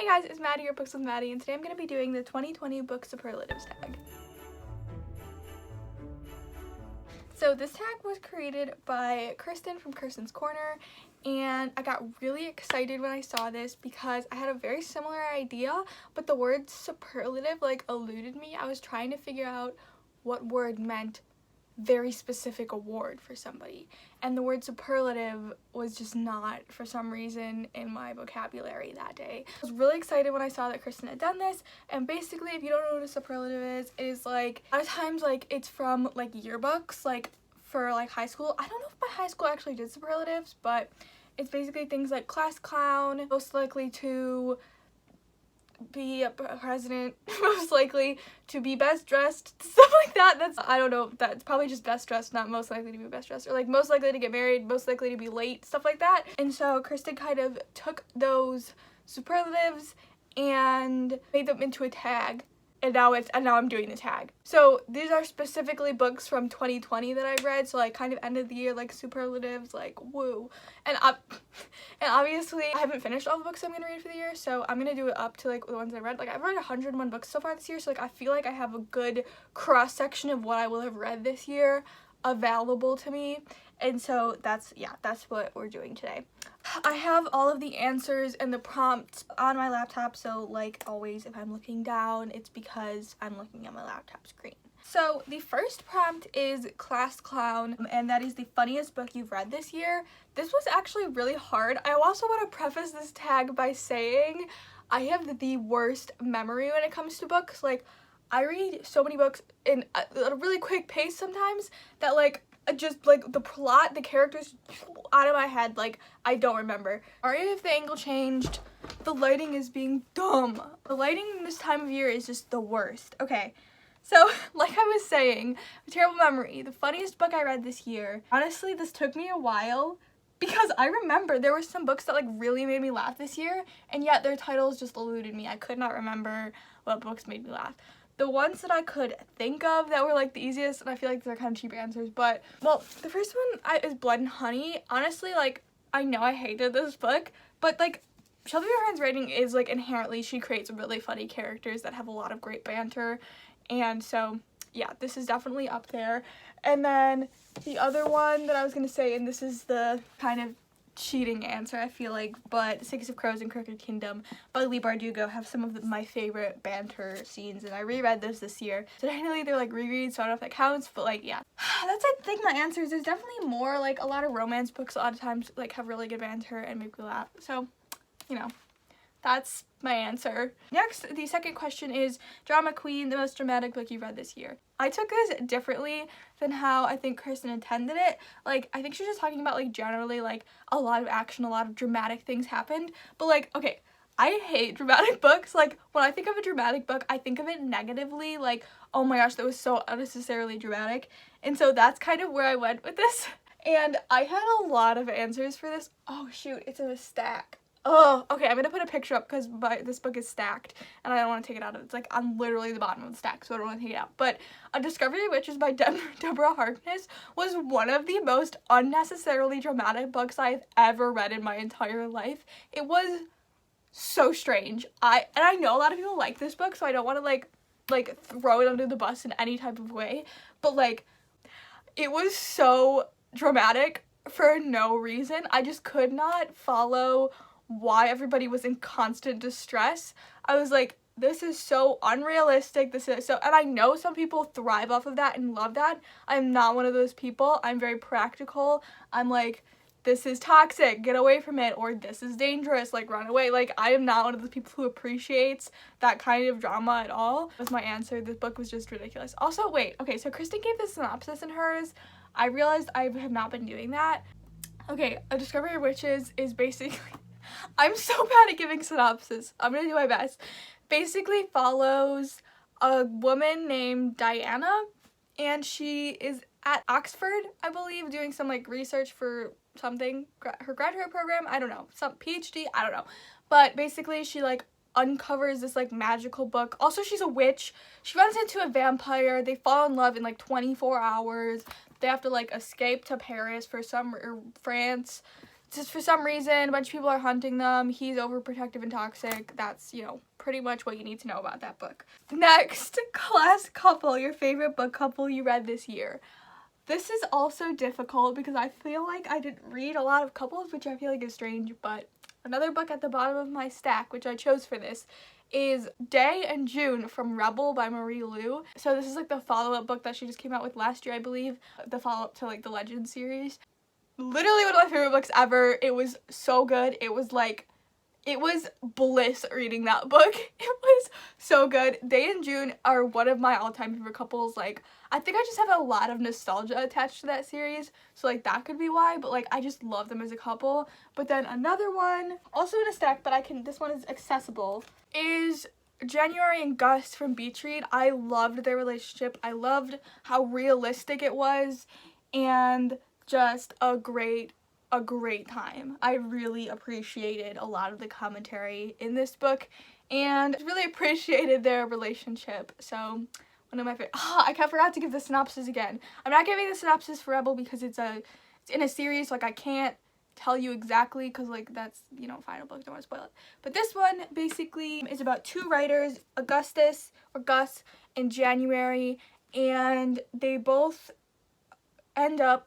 guys, it's Maddie, your Books with Maddie, and today I'm going to be doing the 2020 Book Superlatives Tag. So this tag was created by Kristen from Kristen's Corner, and I got really excited when I saw this because I had a very similar idea, but the word superlative like eluded me. I was trying to figure out what word meant very specific award for somebody, and the word superlative was just not, for some reason, in my vocabulary that day. I was really excited when I saw that Kristen had done this, and basically, if you don't know what a superlative is, it is like, a lot of times, like, it's from, like, yearbooks, like, for, like, high school. I don't know if my high school actually did superlatives, but it's basically things like class clown, most likely to be a president, most likely to be best dressed, stuff like that. That's, I don't know, that's probably just best dressed, not most likely to be best dressed, or like most likely to get married, most likely to be late, stuff like that. And so Kristen kind of took those superlatives and made them into a tag, and now I'm doing the tag. So these are specifically books from 2020 that I read, so like kind of end of the year, like superlatives, like woo. And obviously I haven't finished all the books I'm gonna read for the year, so I'm gonna do it up to like the ones I read. Like I've read 101 books so far this year, so like I feel like I have a good cross section of what I will have read this year available to me. And so that's what we're doing today. I have all of the answers and the prompts on my laptop, so like always if I'm looking down, it's because I'm looking at my laptop screen. So the first prompt is Class Clown, and that is the funniest book you've read this year. This was actually really hard. I also want to preface this tag by saying I have the worst memory when it comes to books. Like, I read so many books in a really quick pace sometimes that like just like the plot, the characters out of my head, like I don't remember. Sorry if the angle changed. The lighting is being dumb. The lighting this time of year is just the worst. Okay, so like I was saying, terrible memory. The funniest book I read this year. Honestly, this took me a while because I remember there were some books that like really made me laugh this year, and yet their titles just eluded me. I could not remember what books made me laugh. The ones that I could think of that were like the easiest, and I feel like they're kind of cheap answers, but, well, the first one is Blood and Honey. Honestly, like, I know I hated this book, but like, Shelby Moran's writing is like inherently, she creates really funny characters that have a lot of great banter, and so, yeah, this is definitely up there. And then the other one that I was gonna say, and this is the kind of cheating answer, I feel like, but Six of Crows and Crooked Kingdom by Leigh Bardugo have some of my favorite banter scenes, and I reread those this year. So technically they're like rereads, so I don't know if that counts, but like, yeah. That's, I think, my answers. There's definitely more, like a lot of romance books a lot of times like have really good banter and make me laugh. So, you know, that's my answer. Next, the second question is Drama Queen, the most dramatic book you read this year. I took this differently than how I think Kristen intended it. Like, I think she was just talking about, like, generally, like, a lot of action, a lot of dramatic things happened. But, like, okay, I hate dramatic books. Like, when I think of a dramatic book, I think of it negatively. Like, oh my gosh, that was so unnecessarily dramatic. And so that's kind of where I went with this. And I had a lot of answers for this. Oh, shoot, it's in a stack. Oh, okay, I'm gonna put a picture up because this book is stacked and I don't want to take it out of it. It's like on literally the bottom of the stack, so I don't want to take it out. But A Discovery of Witches by Deborah Harkness was one of the most unnecessarily dramatic books I've ever read in my entire life. It was so strange. I know a lot of people like this book, so I don't want to like throw it under the bus in any type of way, but like it was so dramatic for no reason. I just could not follow why everybody was in constant distress. I was like, this is so unrealistic. This is so, and I know some people thrive off of that and love that. I'm not one of those people. I'm very practical. I'm like, this is toxic, get away from it, or this is dangerous, like run away. Like, I am not one of the people who appreciates that kind of drama at all. That was my answer. This book was just ridiculous. Also, wait, okay, so Kristen gave the synopsis in hers. I realized I have not been doing that. Okay, A Discovery of Witches is basically, I'm so bad at giving synopsis. I'm gonna do my best. Basically follows a woman named Diana, and she is at Oxford, I believe, doing some like research for something, her graduate program, I don't know, some PhD, I don't know. But basically she like uncovers this like magical book. Also, she's a witch. She runs into a vampire. They fall in love in like 24 hours. They have to like escape to Paris for some, or France. just for some reason a bunch of people are hunting them. He's overprotective and toxic. That's, you know, pretty much what you need to know about that book. Next, class couple, your favorite book couple you read this year. This is also difficult because I feel like I didn't read a lot of couples, which I feel like is strange, but another book at the bottom of my stack, which I chose for this, is Day and June from Rebel by Marie Lu. So this is like the follow-up book that she just came out with last year, I believe, the follow-up to like the Legend series. Literally one of my favorite books ever. It was so good. It was bliss reading that book. It was so good. Day and June are one of my all-time favorite couples. Like, I think I just have a lot of nostalgia attached to that series, so like that could be why, but like I just love them as a couple. But then another one, also in a stack, but this one is accessible, is January and Gus from Beach Read. I loved their relationship. I loved how realistic it was, and just a great time. I really appreciated a lot of the commentary in this book and really appreciated their relationship. So one of my favorite. I forgot to give the synopsis again. I'm not giving the synopsis for Rebel because it's in a series, like I can't tell you exactly because like that's, you know, final book, don't want to spoil it. But this one basically is about two writers, Gus and January, and they both end up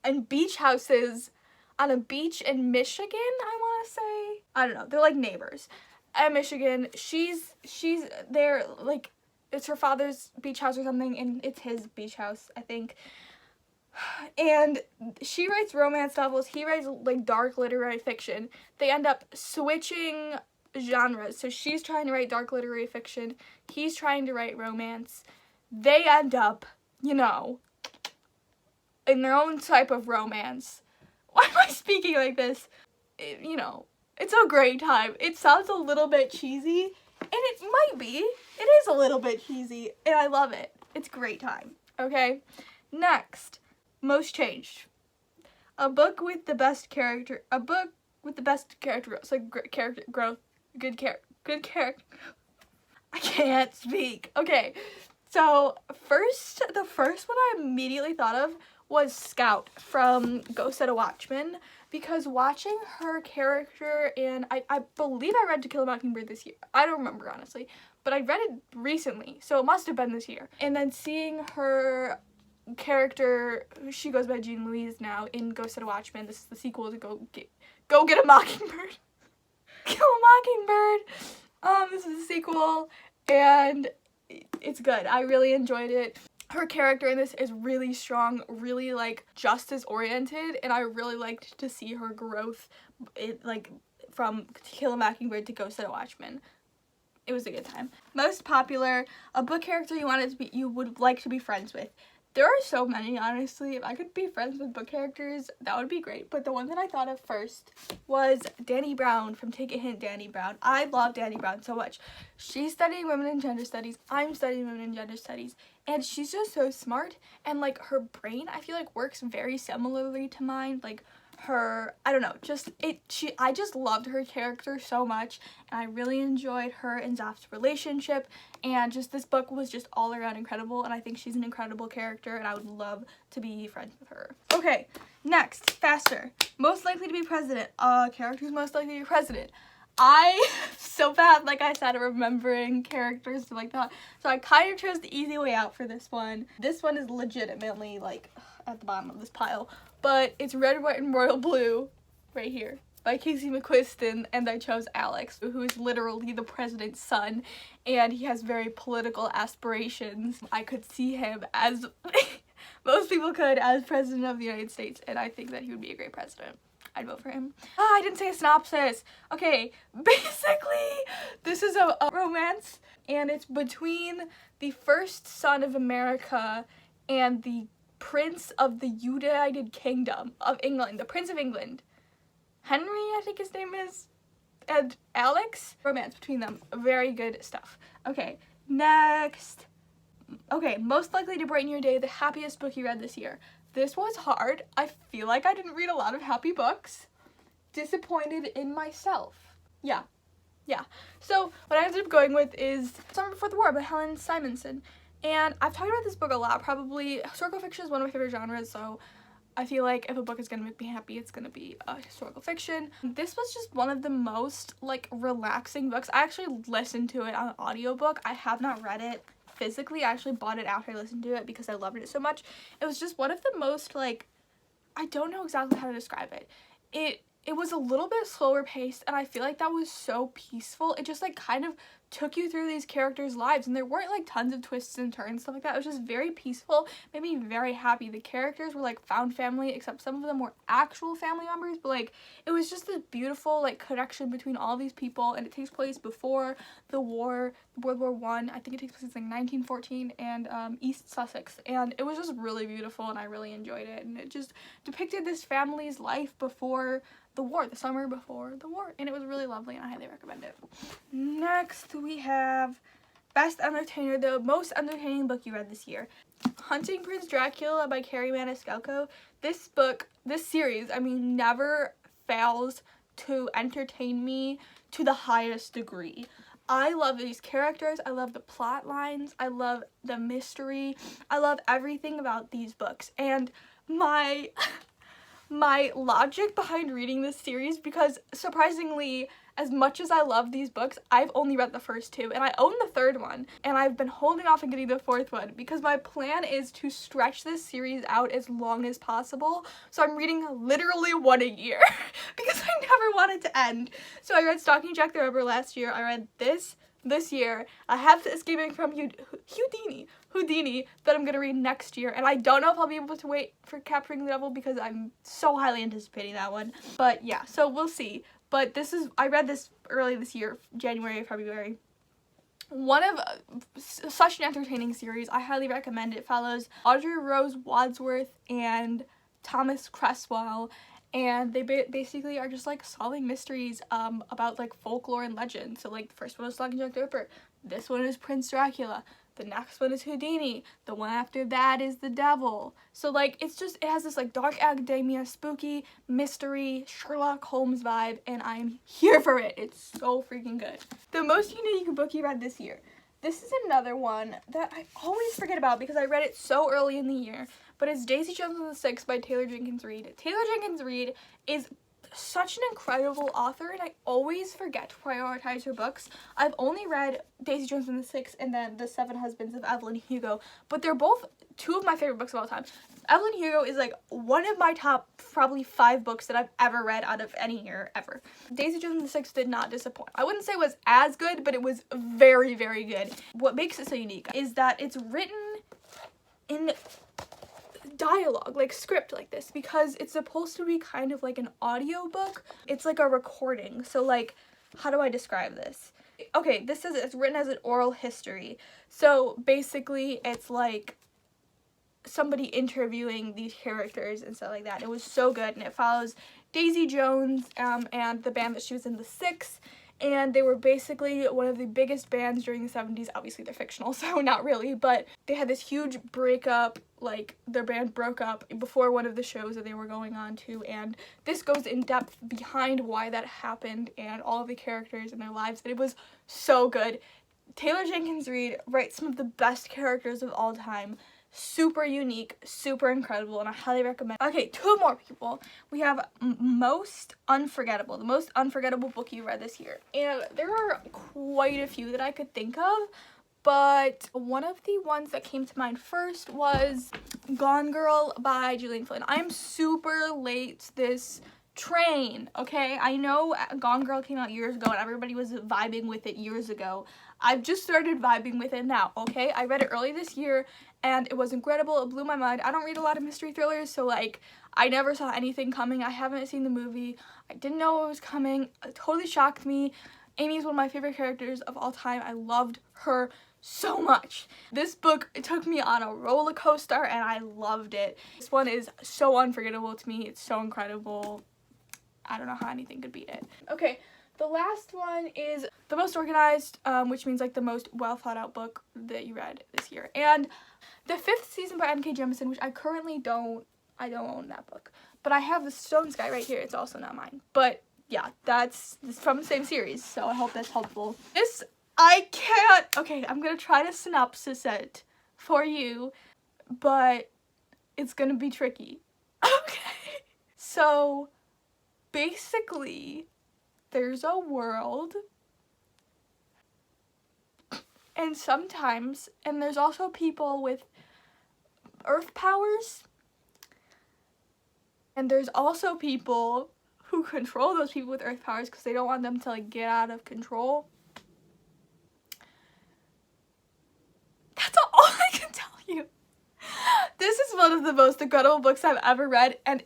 in beach houses on a beach in Michigan, I want to say. I don't know. They're like neighbors at Michigan. She's there, like, it's her father's beach house or something, and it's his beach house, I think. And she writes romance novels. He writes like dark literary fiction. They end up switching genres. So she's trying to write dark literary fiction. He's trying to write romance. They end up, you know, in their own type of romance. Why am I speaking like this? You know, it's a great time. It sounds a little bit cheesy, and it might be. It is a little bit cheesy, and I love it. It's a great time. Okay, next, Most Changed. A book with the best character. It's like character growth. Good character. I can't speak. Okay, so the first one I immediately thought of was Scout from Go Set a Watchman, because watching her character in, I believe I read To Kill a Mockingbird this year. I don't remember, honestly, but I read it recently, so it must have been this year. And then seeing her character, she goes by Jean Louise now, in Go Set a Watchman. This is the sequel to Go Get a Mockingbird. Kill a Mockingbird. This is a sequel, and it's good. I really enjoyed it. Her character in this is really strong, really like justice oriented, and I really liked to see her growth, from To Kill a Mockingbird to Go Set a Watchman. It was a good time. Most popular, a book character you would like to be friends with. There are so many, honestly. If I could be friends with book characters, that would be great. But the one that I thought of first was Dani Brown from Take a Hint, Dani Brown. I love Dani Brown so much. She's studying women and gender studies. I'm studying women and gender studies. And she's just so smart. And, like, her brain, I feel like, works very similarly to mine. Like, I don't know, I just loved her character so much, and I really enjoyed her and Zaf's relationship, and just this book was just all around incredible, and I think she's an incredible character, and I would love to be friends with her. Okay, next, faster. Most likely to be president. Characters most likely to be president. I so bad, like I said, at remembering characters like that, so I kind of chose the easy way out for this one. This one is legitimately, like, at the bottom of this pile, but it's Red, White, and Royal Blue right here by Casey McQuiston, and I chose Alex, who is literally the president's son, and he has very political aspirations. I could see him as most people could as president of the United States, and I think that he would be a great president. I'd vote for him. I didn't say a synopsis. Okay, basically, this is a romance, and it's between the first son of America and the Prince of the United Kingdom of England, the Prince of England. Henry, I think his name is, and Alex. Romance between them. Very good stuff. Okay, next. Okay, most likely to brighten your day, the happiest book you read this year. This was hard. I feel like I didn't read a lot of happy books. Disappointed in myself. Yeah. So what I ended up going with is Summer Before the War by Helen Simonson. And I've talked about this book a lot, probably. Historical fiction is one of my favorite genres, so I feel like if a book is gonna make me happy, it's gonna be a historical fiction. This was just one of the most like relaxing books. I actually listened to it on an audiobook. I have not read it physically. I actually bought it after I listened to it because I loved it so much. It was just one of the most like, I don't know exactly how to describe it. It was a little bit slower paced, and I feel like that was so peaceful. It just like kind of took you through these characters' lives, and there weren't like tons of twists and turns, stuff like that. It was just very peaceful, made me very happy. The characters were like found family, except some of them were actual family members, but like it was just this beautiful like connection between all these people, and it takes place before the war, World War I. I think it takes place in like 1914 and East Sussex, and it was just really beautiful, and I really enjoyed it, and it just depicted this family's life before the war, the summer before the war, and it was really lovely, and I highly recommend it. Next we have Best Entertainer, the most entertaining book you read this year. Hunting Prince Dracula by Carrie Maniscalco. This book, this series, I mean, never fails to entertain me to the highest degree. I love these characters, I love the plot lines, I love the mystery, I love everything about these books, and my logic behind reading this series, because surprisingly, as much as I love these books, I've only read the first two, and I own the third one, and I've been holding off on getting the fourth one because my plan is to stretch this series out as long as possible, so I'm reading literally one a year because I never want it to end. So I read Stalking Jack the Ripper last year, I read this year, I have Escaping from Houdini that I'm gonna read next year, and I don't know if I'll be able to wait for Capturing the Devil because I'm so highly anticipating that one, but yeah, so we'll see. But I read this early this year, January, February. One of such an entertaining series. I highly recommend it. It follows Audrey Rose Wadsworth and Thomas Cresswell, and they basically are just like solving mysteries about like folklore and legend. So like the first one is Stalking Jack the Ripper, this one is Prince Dracula, the next one is Houdini, the one after that is the devil. So like it has this like dark academia, spooky mystery, Sherlock Holmes vibe, and I'm here for it. It's so freaking good. The most unique book you read this year. This is another one that I always forget about because I read it so early in the year, but it's Daisy Jones and the Six by Taylor Jenkins Reid. Taylor Jenkins Reid is such an incredible author, and I always forget to prioritize her books. I've only read Daisy Jones and the Six and then The Seven Husbands of Evelyn Hugo, but they're both two of my favorite books of all time. Evelyn Hugo is like one of my top probably 5 books that I've ever read out of any year ever. Daisy Jones and the Six did not disappoint. I wouldn't say it was as good, but it was very, very good. What makes it so unique is that it's written in dialogue, like script like this, because it's supposed to be kind of like an audio book. It's like a recording. So like, how do I describe this? Okay, this says it's written as an oral history. So basically it's like somebody interviewing these characters and stuff like that. It was so good, and it follows Daisy Jones and the band that she was in, the Six, and they were basically one of the biggest bands during the 70s. Obviously they're fictional, so not really, but they had this huge breakup, like their band broke up before one of the shows that they were going on to, and this goes in depth behind why that happened and all of the characters and their lives, and it was so good. Taylor Jenkins Reid writes some of the best characters of all time. Super unique, super incredible, and I highly recommend. Okay, 2 more people. We have Most Unforgettable, the most unforgettable book you read this year. And there are quite a few that I could think of, but one of the ones that came to mind first was Gone Girl by Gillian Flynn. I'm super late to this train, okay? I know Gone Girl came out years ago and everybody was vibing with it years ago. I've just started vibing with it now, okay? I read it early this year and it was incredible. It blew my mind. I don't read a lot of mystery thrillers, so like I never saw anything coming. I haven't seen the movie. I didn't know it was coming. It totally shocked me. Amy is one of my favorite characters of all time. I loved her so much. This book, it took me on a roller coaster and I loved it. This one is so unforgettable to me. It's so incredible. I don't know how anything could beat it. Okay, the last one is the most organized, which means like the most well thought out book that you read this year. And the 5th season by N.K. Jemisin, which I currently don't own that book. But I have the Stone Sky right here. It's also not mine. But yeah, that's from the same series, so I hope that's helpful. This, I can't, okay, I'm gonna try to synopsis it for you, but it's gonna be tricky. Okay. So basically, there's a world, and sometimes, and there's also people with earth powers, and there's also people who control those people with earth powers because they don't want them to like get out of control. That's all I can tell you. This is one of the most incredible books I've ever read, and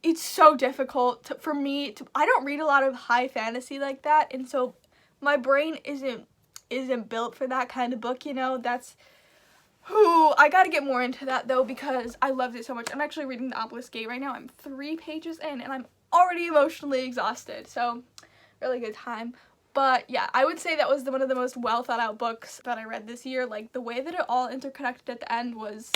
it's so difficult for me to, I don't read a lot of high fantasy like that, and so my brain isn't built for that kind of book, you know. That's who I gotta get more into that though, because I loved it so much. I'm actually reading The Obelisk Gate right now. I'm 3 pages in and I'm already emotionally exhausted, so really good time. But yeah, I would say that was one of the most well thought out books that I read this year. Like the way that it all interconnected at the end was,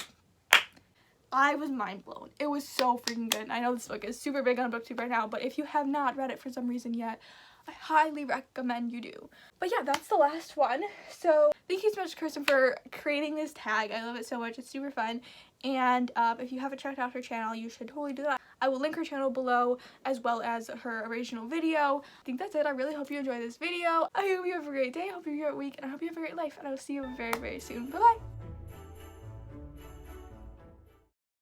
I was mind blown. It was so freaking good. I know this book is super big on BookTube right now, but if you have not read it for some reason yet, I highly recommend you do. But yeah, that's the last one. So thank you so much, Kristen, for creating this tag. I love it so much. It's super fun. And if you haven't checked out her channel, you should totally do that. I will link her channel below, as well as her original video. I think that's it. I really hope you enjoyed this video. I hope you have a great day. I hope you have a great week. And I hope you have a great life. And I will see you very, very soon. Bye-bye.